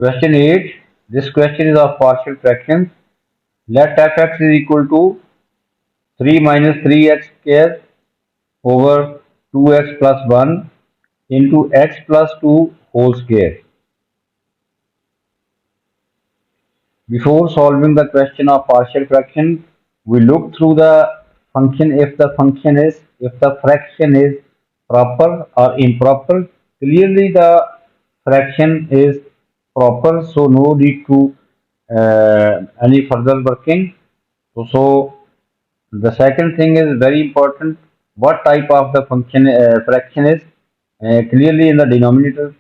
Question 8. This question is of partial fractions. Let fx is equal to 3 minus 3x square over 2x plus 1 into x plus 2 whole square. Before solving the question of partial fraction, we look through the function if the fraction is proper or improper. Clearly the fraction is proper, so no need to any further working. So the second thing is very important. What type of the function fraction is clearly in the denominator.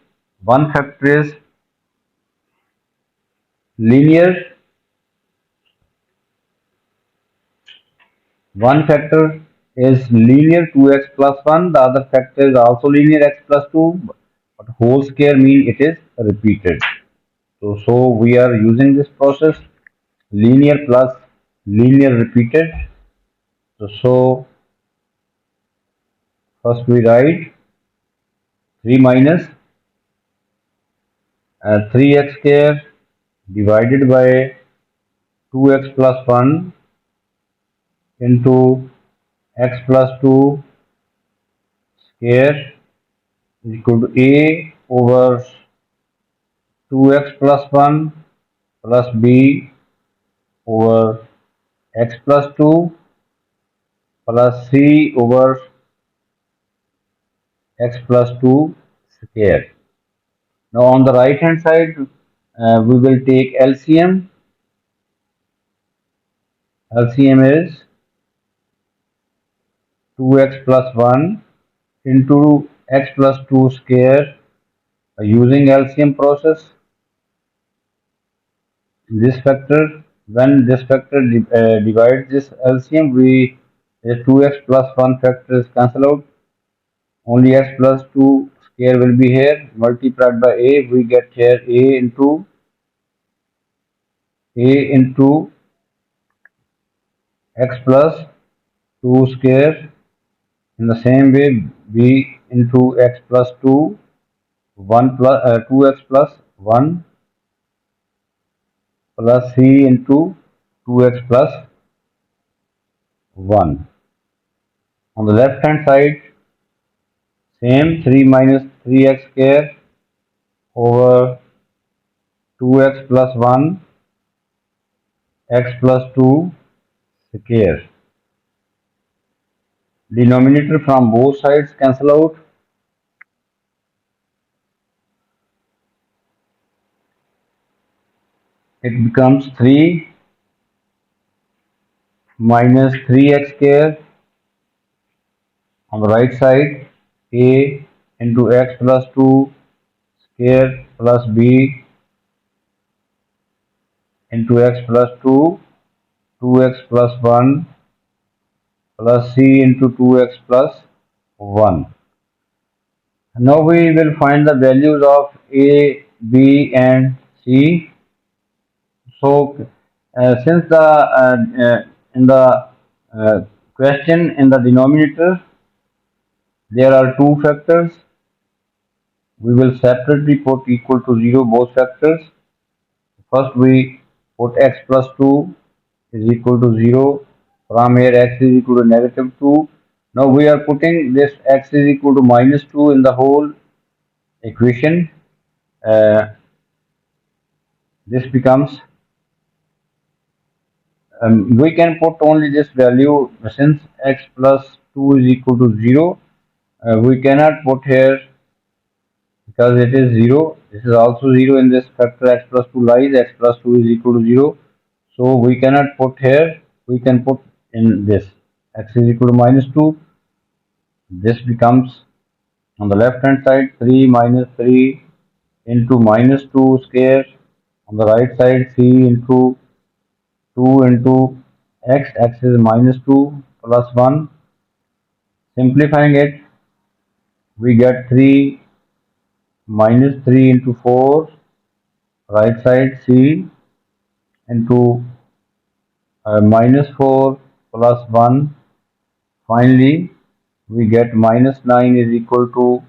One factor is linear. One factor is linear 2x plus 1. The other factor is also linear x plus 2. But whole square mean it is repeated. So we are using this process linear plus linear repeated. So first we write 3 minus 3x square divided by 2x plus 1 into x plus 2 square is equal to a over 2x plus 1 plus b over x plus 2 plus c over x plus 2 square. Now on the right hand side, we will take LCM. LCM is 2x plus 1 into x plus 2 square using LCM process. This factor, when this factor divides this LCM, we the 2x plus 1 factors cancel out. Only x plus 2 square will be here. Multiplied by a, we get here a into x plus 2 square. In the same way, b into x plus 2, 1 plus 2x plus 1 plus c into 2x plus 1. On the left hand side, same 3 minus 3x square over 2x plus 1 x plus 2 square. Denominator from both sides cancel out. It becomes 3 minus 3x square on the right side, a into x plus 2 square plus b into x plus 2, 2x plus 1 plus c into 2x plus 1. Now we will find the values of a, b and c. So since the in the question in the denominator there are two factors, we will separately put equal to 0 both factors. First we put x plus 2 is equal to 0. From here x is equal to negative 2. Now we are putting this x is equal to minus 2 in the whole equation. This becomes we can put only this value since x plus 2 is equal to 0. We cannot put here because it is 0. This is also 0 in this factor x plus 2 lies. X plus 2 is equal to 0. So we cannot put here. We can put in this x is equal to minus 2. This becomes on the left hand side 3 minus 3 into minus 2 square. On the right side c into 2 into x is minus 2 plus 1. Simplifying it, we get 3 minus 3 into 4, right side c into minus 4 plus 1. Finally, we get minus 9 is equal to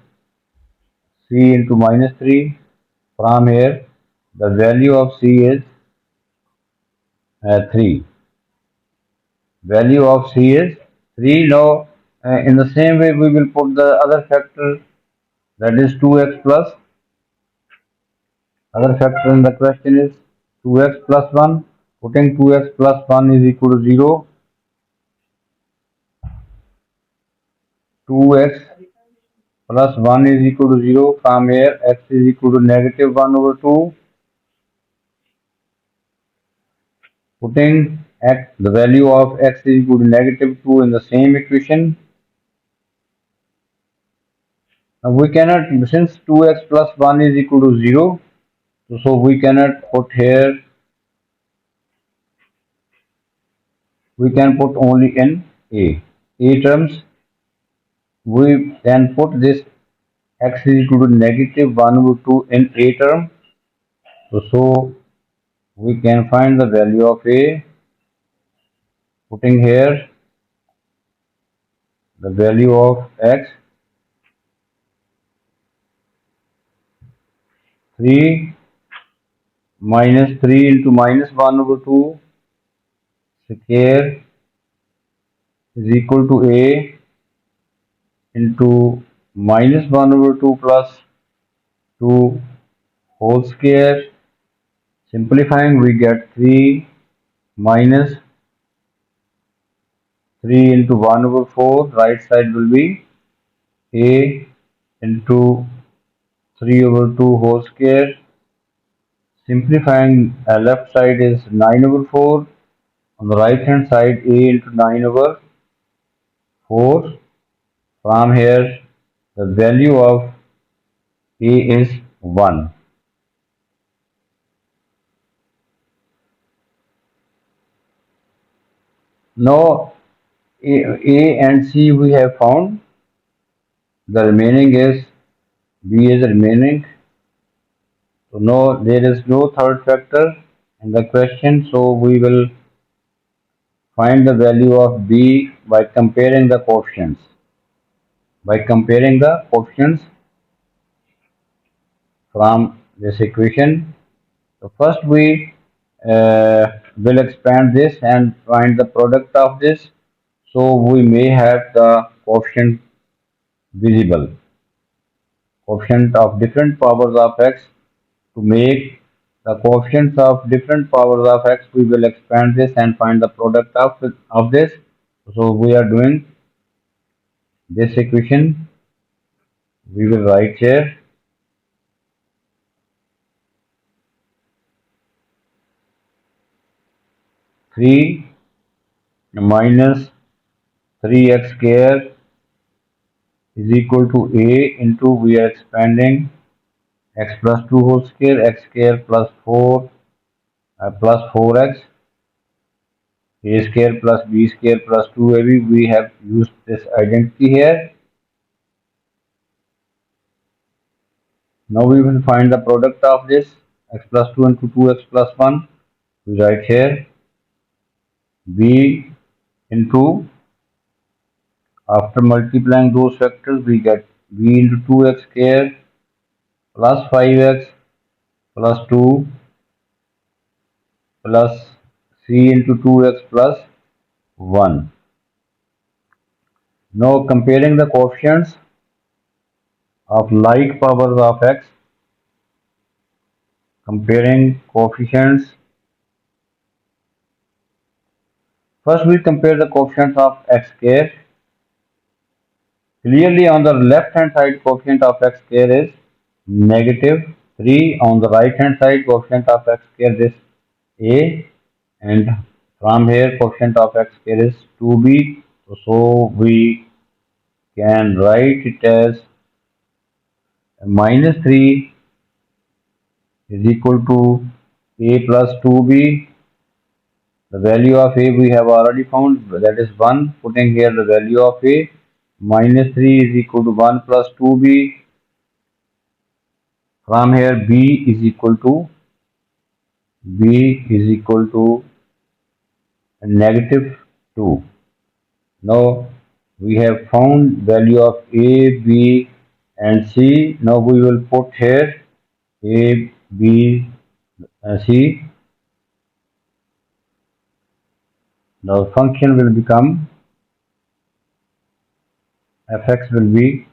c into minus 3. From here, The value of C is 3. Value of C is 3. Now, in the same way, we will put the other factor, that is 2x plus. Other factor in the question is 2x plus 1. Putting 2x plus 1 is equal to 0. 2x plus 1 is equal to 0. From here, x is equal to negative 1 over 2. Putting x, the value of x is equal to negative 2 in the same equation. Now we cannot, since 2x plus 1 is equal to 0, so we cannot put here, we can put only in a terms. We then put this x is equal to negative 1 over 2 in a term. So we can find the value of a, putting here the value of x, 3 minus 3 into minus 1 over 2 square is equal to a into minus 1 over 2 plus 2 whole square. Simplifying, we get 3 minus 3 into 1 over 4. Right side will be a into 3 over 2 whole square. Simplifying, left side is 9 over 4. On the right hand side, a into 9 over 4. From here, the value of a is 1. Now, a and C we have found. The remaining is B is remaining. So no, there is no third factor in the question. So we will find the value of B by comparing the coefficients. By comparing the coefficients from this equation. So first we will expand this and find the product of this. So we may have the coefficient visible. Coefficient of different powers of x. To make the coefficients of different powers of x, we will expand this and find the product of this. So we are doing this equation. We will write here 3 minus 3x square is equal to a into, we are expanding, x plus 2 whole square, x square plus 4 plus 4x, a square plus b square plus 2ab. We have used this identity here. Now we will find the product of this, x plus 2 into 2x plus 1. We write here b into, after multiplying those factors, we get b into 2x square plus 5x plus 2 plus c into 2x plus 1. Now comparing the coefficients of like powers of x, comparing coefficients. First we compare the coefficients of x square. Clearly on the left hand side, coefficient of x square is negative 3. On the right hand side, coefficient of x square is a, and from here coefficient of x square is 2b. So we can write it as minus 3 is equal to a plus 2b. The value of a we have already found, that is 1. Putting here the value of a, minus 3 is equal to 1 plus 2b. From here b is equal to negative 2. Now we have found value of a, b and c. Now we will put here a, b see, the function will become fx will be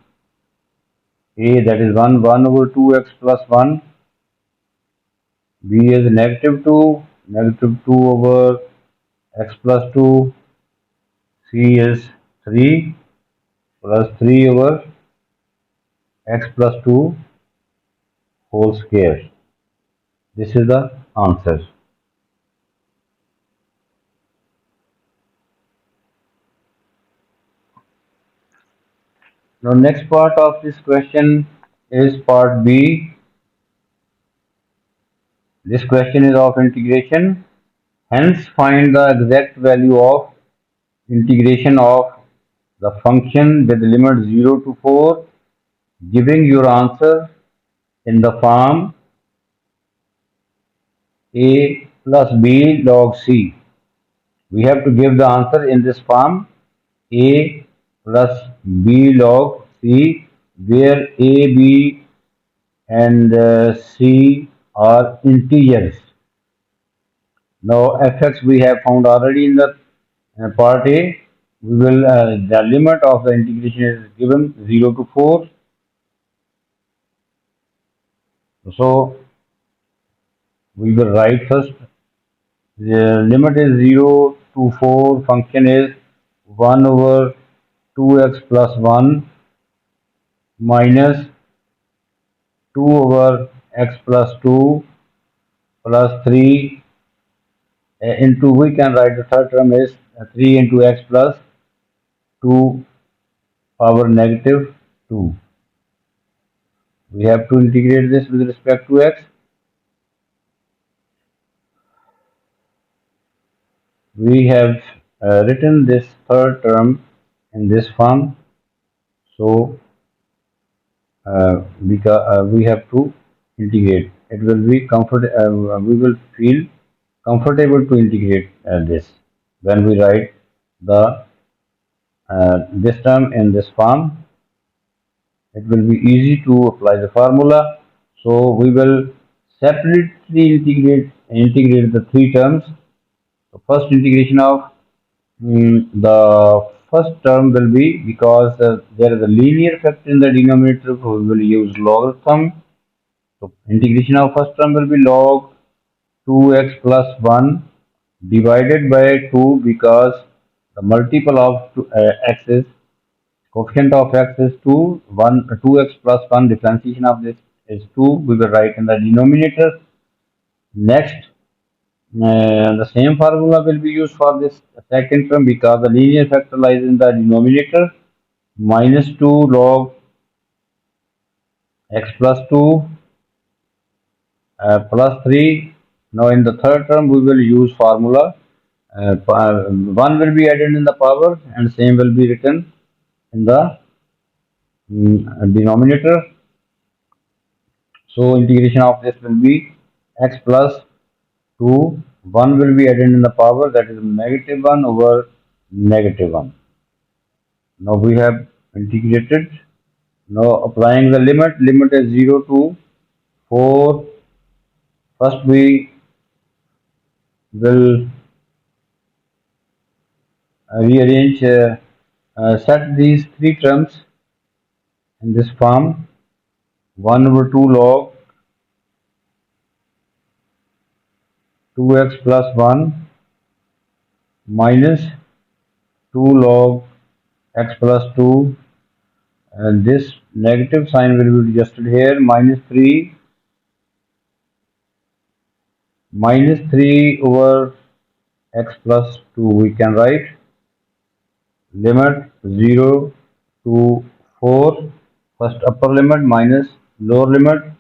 a, that is 1 over 2x plus 1, b is negative 2 over x plus 2, c is 3 plus 3 over x plus 2 whole square. This is the answer. Now next part of this question is part B. This question is of integration. Hence find the exact value of integration of the function with limit 0 to 4, giving your answer in the form a plus b log c. We have to give the answer in this form a plus b log c, where a, b and c are integers. Now fx we have found already in the part A. We will the limit of the integration is given 0 to 4. So we will write first the limit is 0 to 4. Function is 1 over 2x plus 1 minus 2 over x plus 2 plus 3 into, we can write the third term is 3 into x plus 2 power negative 2. We have to integrate this with respect to x. We have written this third term in this form, so we have to integrate. It will be we will feel comfortable to integrate this when we write the this term in this form. It will be easy to apply the formula. So we will separately integrate the three terms. The first integration of the first term will be, because there is a linear factor in the denominator, so we will use logarithm. So integration of first term will be log 2x plus 1 divided by 2, because the multiple of x is, coefficient of x is 2, 2x plus 1, differentiation of this is 2, we will write in the denominator. Next, the same formula will be used for this second term, because the linear factor lies in the denominator. Minus 2 log x plus 2 plus 3. Now in the third term we will use formula. 1 will be added in the power and same will be written in the denominator. So integration of this will be x plus 2, 1 will be added in the power, that is negative 1 over negative 1. Now we have integrated. Now applying the limit is 0 to 4. First we will rearrange, set these three terms in this form. 1 over 2 log 2x plus 1 minus 2 log x plus 2, and this negative sign will be adjusted here, minus 3 over x plus 2. We can write limit 0 to 4, first upper limit minus lower limit,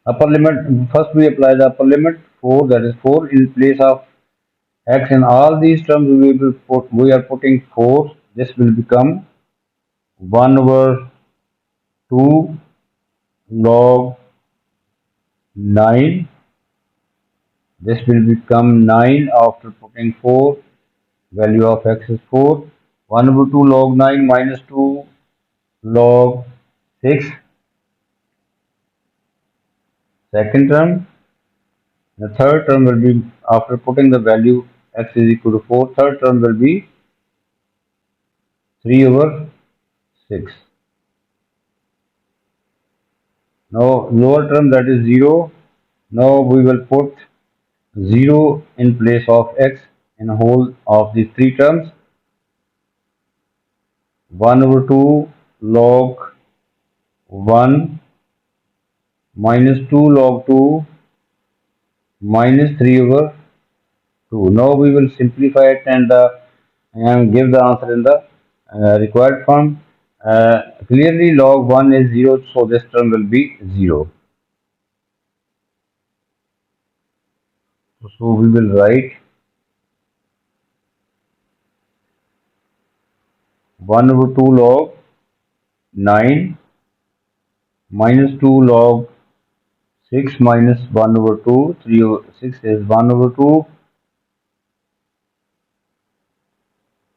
upper limit, first we apply the upper limit 4, that is 4 in place of x. In all these terms we are putting 4. This will become 1 over 2 log 9. This will become 9 after putting 4. Value of x is 4. 1 over 2 log 9 minus 2 log 6 second term. The third term will be after putting the value x is equal to 4. Third term will be 3 over 6. Now lower term, that is 0. Now we will put 0 in place of x in whole of these three terms. 1 over 2 log 1 minus 2 log 2 minus 3 over 2. Now we will simplify it and give the answer in the required form. Clearly log 1 is 0, so this term will be 0. So we will write 1 over 2 log 9 minus 2 log 6 minus 1 over 2. 3 over 6 is 1 over 2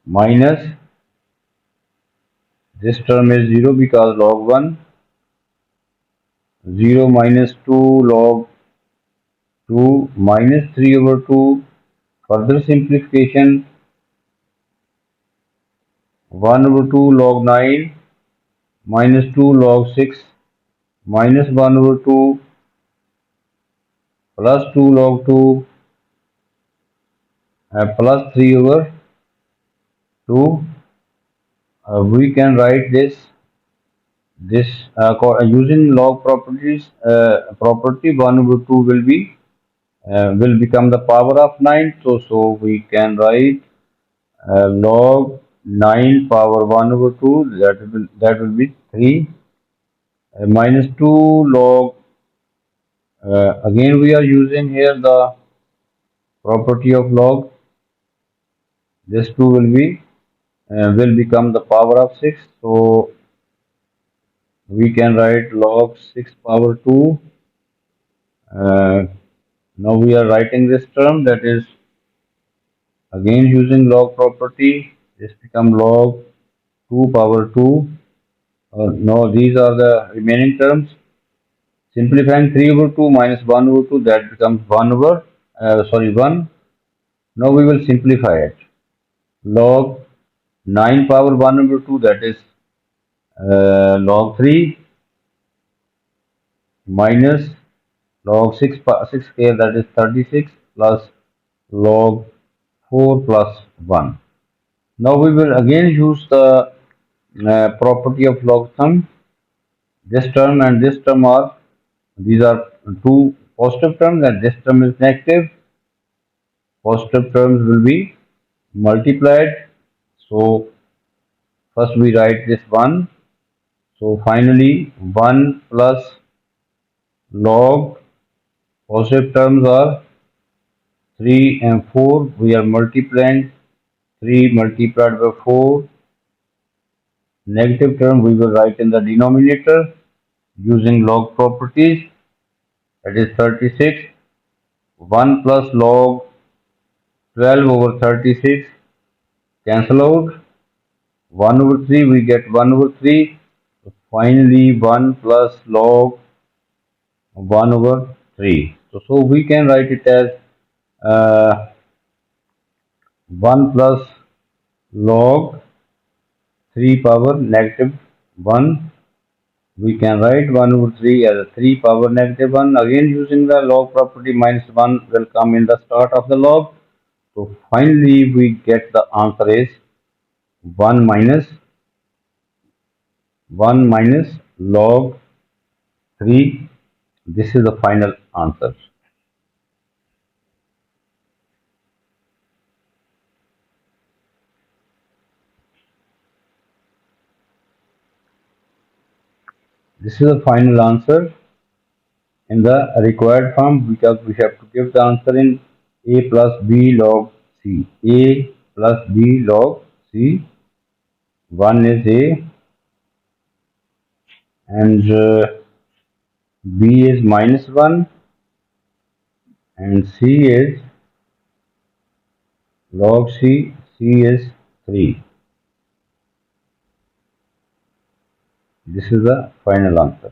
minus this term is 0 because log 1. 0 minus 2 log 2 minus 3 over 2. Further simplification, 1 over 2 log 9 minus 2 log 6 minus 1 over 2 plus 2 log 2 plus 3 over 2. We can write this using log properties property. 1 over 2 will become the power of 9. So we can write log 9 power 1 over 2, that will be 3 minus 2 log, again we are using here the property of log. This 2 will become the power of 6. So we can write log 6 power 2. uh, Now we are writing this term, that is again using log property. This become log 2 power 2. No, these are the remaining terms. Simplifying 3 over 2 minus 1 over 2, that becomes 1 over, 1. Now we will simplify it. Log 9 power 1 over 2, that is log 3 minus log 6 square, that is 36, plus log 4 plus 1. Now we will again use the property of log sum. This term and this term are, these are two positive terms and this term is negative. Positive terms will be multiplied. So first we write this 1. So finally 1 plus log, positive terms are 3 and 4. We are multiplying 3 multiplied by 4. Negative term we will write in the denominator using log properties. That is 36. 1 plus log 12 over 36 cancel out. 1 over 3 we get 1 over 3. So finally 1 plus log 1 over 3. So we can write it as 1 plus log 3 power negative 1. We can write 1 over 3 as a 3 power negative 1. Again using the log property, minus 1 will come in the start of the log. So finally we get the answer is 1 minus log 3. This is the final answer. This is the final answer in the required form, because we have to give the answer in a plus b log c. A plus b log c. 1 is a and b is minus 1 and c is log c is 3. This is the final answer.